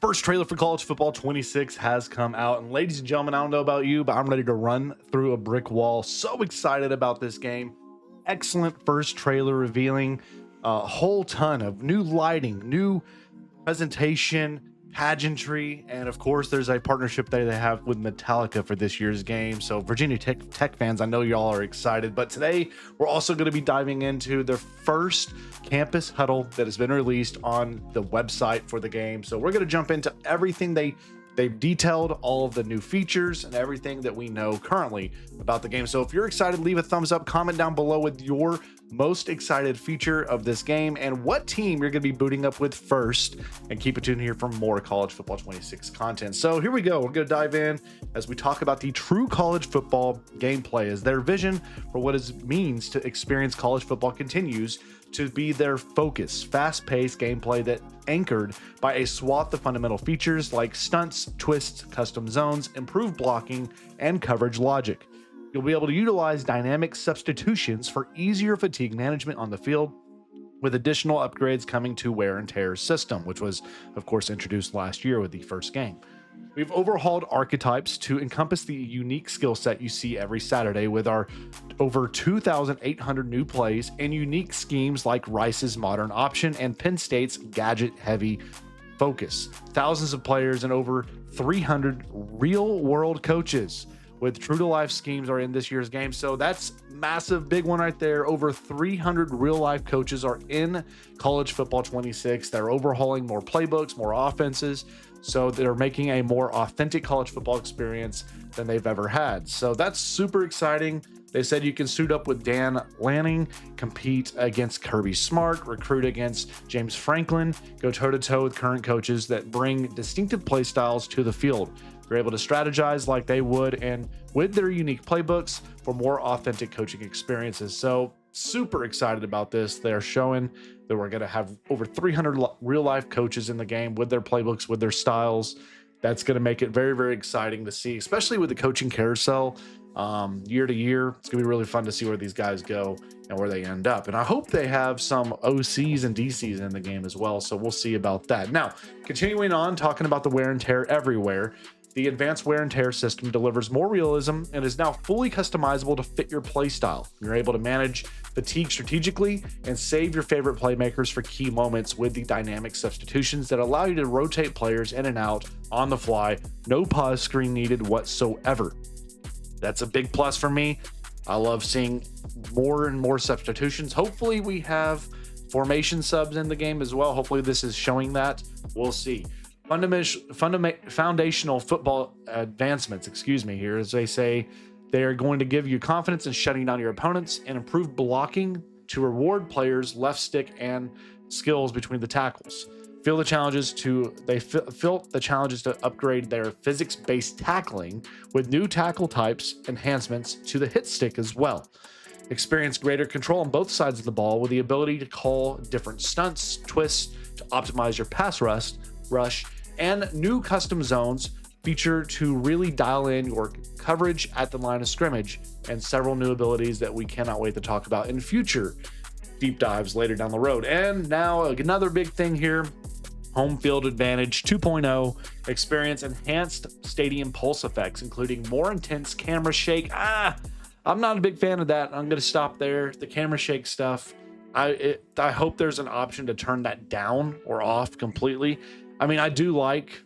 First trailer for College Football 26 has come out. And ladies and gentlemen, I don't know about you, but I'm ready to run through a brick wall. So excited about this game. Excellent first trailer revealing a whole ton of new lighting, new presentation, pageantry, and of course there's a partnership that they have with Metallica for this year's game. So Virginia Tech fans, I know y'all are excited, but today we're also going to be diving into their first campus huddle that has been released on the website for the game. So we're going to jump into everything they've detailed, all of the new features and everything that we know currently about the game. So if you're excited, leave a thumbs up, comment down below with your most excited feature of this game and what team you're going to be booting up with first, and keep it tuned here for more College Football 26 content. So here we go. We're going to dive in as we talk about the true college football gameplay, as their vision for what it means to experience college football continues to be their focus. Fast-paced gameplay that anchored by a swath of fundamental features like stunts, twists, custom zones, improved blocking, and coverage logic. You'll be able to utilize dynamic substitutions for easier fatigue management on the field, with additional upgrades coming to wear and tear system, which was of course introduced last year with the first game. We've overhauled archetypes to encompass the unique skill set you see every Saturday, with our over 2,800 new plays and unique schemes like Rice's modern option and Penn State's gadget heavy focus. Thousands of players and over 300 real world coaches with true to life schemes are in this year's game. So that's massive, big one right there. Over 300 real life coaches are in College Football 26. They're overhauling more playbooks, more offenses. So they're making a more authentic college football experience than they've ever had. So that's super exciting. They said you can suit up with Dan Lanning, compete against Kirby Smart, recruit against James Franklin, go toe-to-toe with current coaches that bring distinctive play styles to the field. You're able to strategize like they would and with their unique playbooks for more authentic coaching experiences. So super excited about this. They're showing that we're going to have over 300 real life coaches in the game with their playbooks, with their styles. That's going to make it very, very exciting to see, especially with the coaching carousel year to year. It's going to be really fun to see where these guys go and where they end up. And I hope they have some OCs and DCs in the game as well. So we'll see about that. Now, continuing on, talking about the wear and tear everywhere. The advanced wear and tear system delivers more realism and is now fully customizable to fit your play style. You're able to manage fatigue strategically and save your favorite playmakers for key moments with the dynamic substitutions that allow you to rotate players in and out on the fly. No pause screen needed whatsoever. That's a big plus for me. I love seeing more and more substitutions. Hopefully we have formation subs in the game as well. Hopefully this is showing that. We'll see. Foundational football advancements, here, as they say, they are going to give you confidence in shutting down your opponents and improve blocking to reward players' left stick and skills between the tackles. Feel the challenges to upgrade their physics-based tackling with new tackle types enhancements to the hit stick as well. Experience greater control on both sides of the ball with the ability to call different stunts, twists to optimize your pass rush, and new custom zones feature to really dial in your coverage at the line of scrimmage, and several new abilities that we cannot wait to talk about in future deep dives later down the road. And now another big thing here, home field advantage 2.0, experience enhanced stadium pulse effects, including more intense camera shake. I'm not a big fan of that. I'm going to stop there. The camera shake stuff, I hope there's an option to turn that down or off completely. I mean, I do like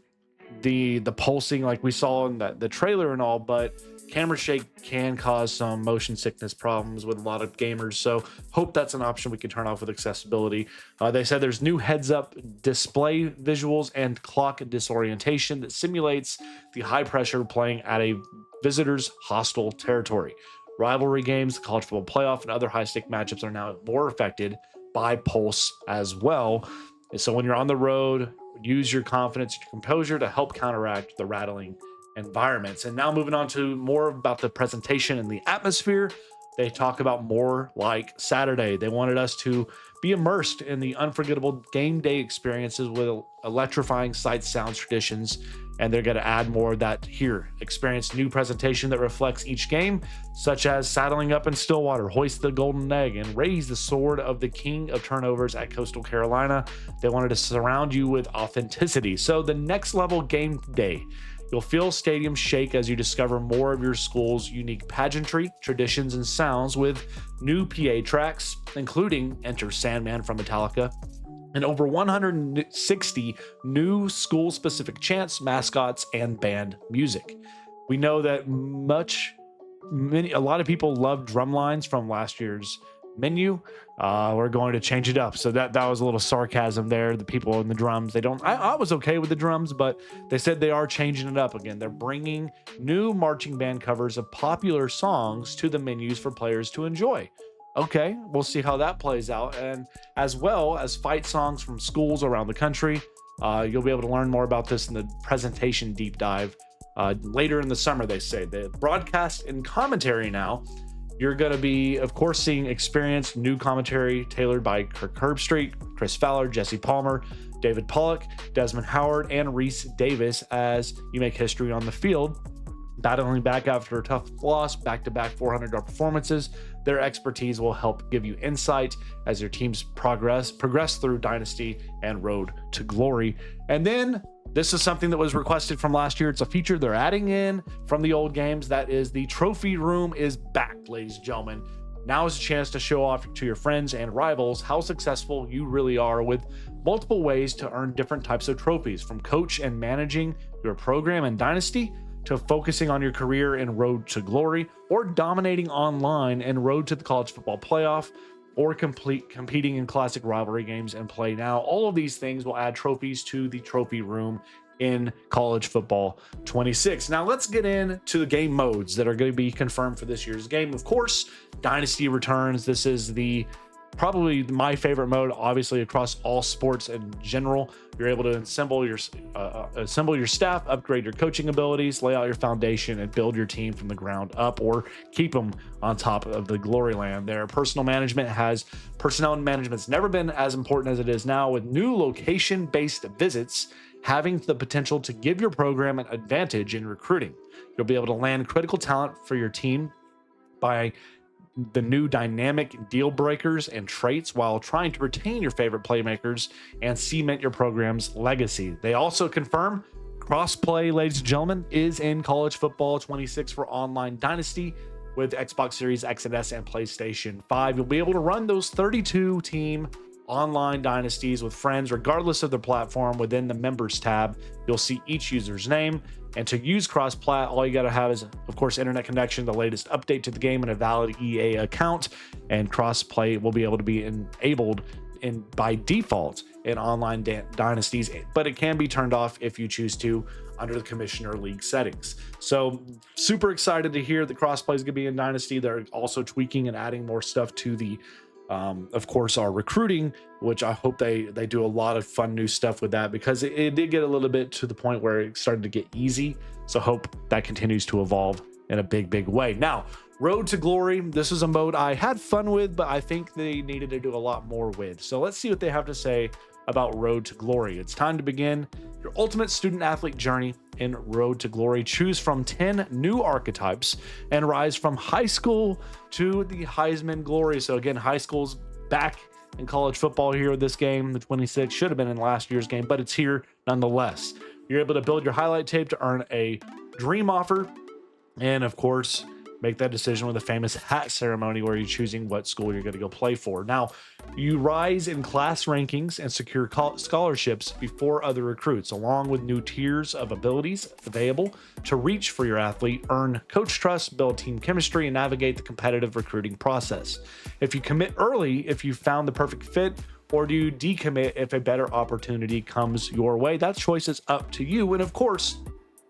the pulsing like we saw in the trailer and all, but camera shake can cause some motion sickness problems with a lot of gamers. So hope that's an option we can turn off with accessibility. They said there's new heads-up display visuals and clock disorientation that simulates the high pressure playing at a visitor's hostile territory. Rivalry games, college football playoff, and other high-stake matchups are now more affected by pulse as well. And so when you're on the road, use your confidence, your composure to help counteract the rattling environments. And now moving on to more about the presentation and the atmosphere. They talk about more like Saturday. They wanted us to be immersed in the unforgettable game day experiences with electrifying sights, sounds, traditions, and they're going to add more of that here. Experience new presentation that reflects each game, such as saddling up in Stillwater, hoist the golden egg, and raise the sword of the king of turnovers at Coastal Carolina. They wanted to surround you with authenticity. So the next level game day. You'll feel stadiums shake as you discover more of your school's unique pageantry, traditions, and sounds with new PA tracks, including Enter Sandman from Metallica, and over 160 new school-specific chants, mascots, and band music. We know that a lot of people love drum lines from last year's menu. We're going to change it up. So that was a little sarcasm there. The people in the drums, I was okay with the drums, but they said they are changing it up again. They're bringing new marching band covers of popular songs to the menus for players to enjoy. Okay, we'll see how that plays out. And as well as fight songs from schools around the country. You'll be able to learn more about this in the presentation deep dive later in the summer, they say. The broadcast and commentary now. You're going to be, of course, seeing experienced new commentary tailored by Kirk Herbstreit, Chris Fowler, Jesse Palmer, David Pollock, Desmond Howard, and Reese Davis as you make history on the field. Battling back after a tough loss, back-to-back 400-yard performances, their expertise will help give you insight as your teams progress through Dynasty and Road to Glory. And then this is something that was requested from last year. It's a feature they're adding in from the old games. That is, the trophy room is back, ladies and gentlemen. Now is a chance to show off to your friends and rivals how successful you really are with multiple ways to earn different types of trophies, from coach and managing your program in Dynasty to focusing on your career in Road to Glory, or dominating online and Road to the College Football Playoff, or competing in classic rivalry games and Play Now. All of these things will add trophies to the trophy room in College Football 26. Now let's get into the game modes that are going to be confirmed for this year's game. Of course, Dynasty returns. This is probably my favorite mode, obviously, across all sports in general. You're able to assemble your staff, upgrade your coaching abilities, lay out your foundation, and build your team from the ground up, or keep them on top of the glory land. Their personnel management's never been as important as it is now, with new location-based visits having the potential to give your program an advantage in recruiting. You'll be able to land critical talent for your team by the new dynamic deal breakers and traits, while trying to retain your favorite playmakers and cement your program's legacy. They also confirm crossplay, ladies and gentlemen, is in College Football 26 for online Dynasty with Xbox Series X and S and PlayStation 5. You'll be able to run those 32 team online dynasties with friends regardless of their platform. Within the members tab, you'll see each user's name. And to use cross-plat, all you got to have is, of course, internet connection, the latest update to the game, and a valid EA account. And cross-play will be able to be enabled by default in online dynasties, but it can be turned off if you choose to under the Commissioner League settings. So super excited to hear that cross-play is going to be in Dynasty. They're also tweaking and adding more stuff to the of course, our recruiting, which I hope they do a lot of fun new stuff with that, because it did get a little bit to the point where it started to get easy. So hope that continues to evolve in a big way. Now, Road to Glory, this is a mode I had fun with, but I think they needed to do a lot more with. So let's see what they have to say about Road to Glory. It's time to begin your ultimate student athlete journey in Road to Glory. Choose from 10 new archetypes and rise from high school to the Heisman glory. So again, high school's back in college football here with this game. The 26 should have been in last year's game, but it's here nonetheless. You're able to build your highlight tape to earn a dream offer, and of course, make that decision with a famous hat ceremony where you're choosing what school you're going to go play for. Now, you rise in class rankings and secure scholarships before other recruits, along with new tiers of abilities available to reach for your athlete, earn coach trust, build team chemistry, and navigate the competitive recruiting process. If you commit early, if you found the perfect fit, or do you decommit if a better opportunity comes your way? That choice is up to you. And of course,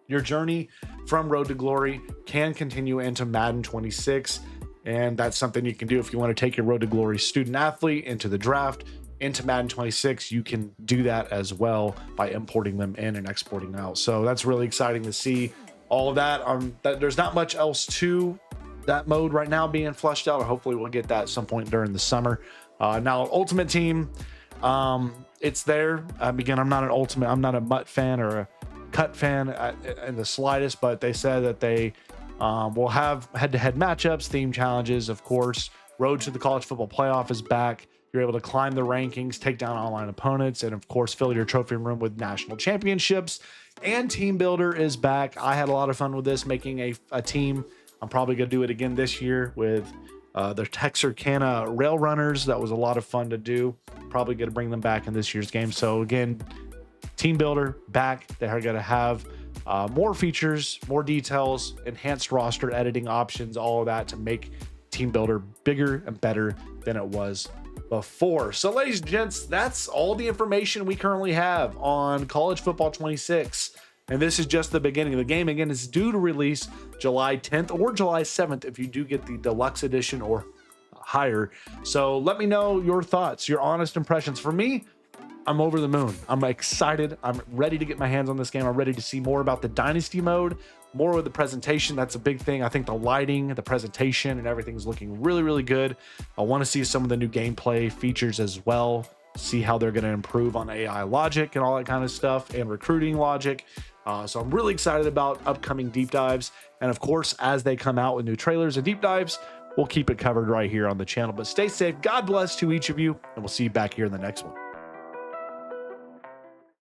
your journey from Road to Glory can continue into Madden 26, and that's something you can do if you want to take your Road to Glory student athlete into the draft, into Madden 26. You can do that as well by importing them in and exporting out. So that's really exciting to see all of that. There's not much else to that mode right now being flushed out, or hopefully we'll get that at some point during the summer. Now, Ultimate Team, it's there. Again, I'm not a Mutt fan or Cut fan in the slightest, but they said that they will have head-to-head matchups, theme challenges, of course. Road to the college football playoff is back. You're able to climb the rankings, take down online opponents, and of course, fill your trophy room with national championships. And Team Builder is back. I had a lot of fun with this, making a team. I'm probably going to do it again this year with the Texarkana Rail Runners. That was a lot of fun to do. Probably going to bring them back in this year's game. So again, Team Builder back. They are going to have more features, more details, enhanced roster editing options, all of that to make Team Builder bigger and better than it was before. So ladies and gents, that's all the information we currently have on College Football 26. And this is just the beginning. The game, again, is due to release July 10th or July 7th if you do get the deluxe edition or higher. So let me know your thoughts, your honest impressions. For me, I'm over the moon. I'm excited. I'm ready to get my hands on this game. I'm ready to see more about the Dynasty mode, more of the presentation. That's a big thing. I think the lighting, the presentation, and everything's looking really, really good. I want to see some of the new gameplay features as well, see how they're going to improve on AI logic and all that kind of stuff, and recruiting logic. So I'm really excited about upcoming deep dives. And of course, as they come out with new trailers and deep dives, we'll keep it covered right here on the channel. But stay safe. God bless to each of you, and we'll see you back here in the next one.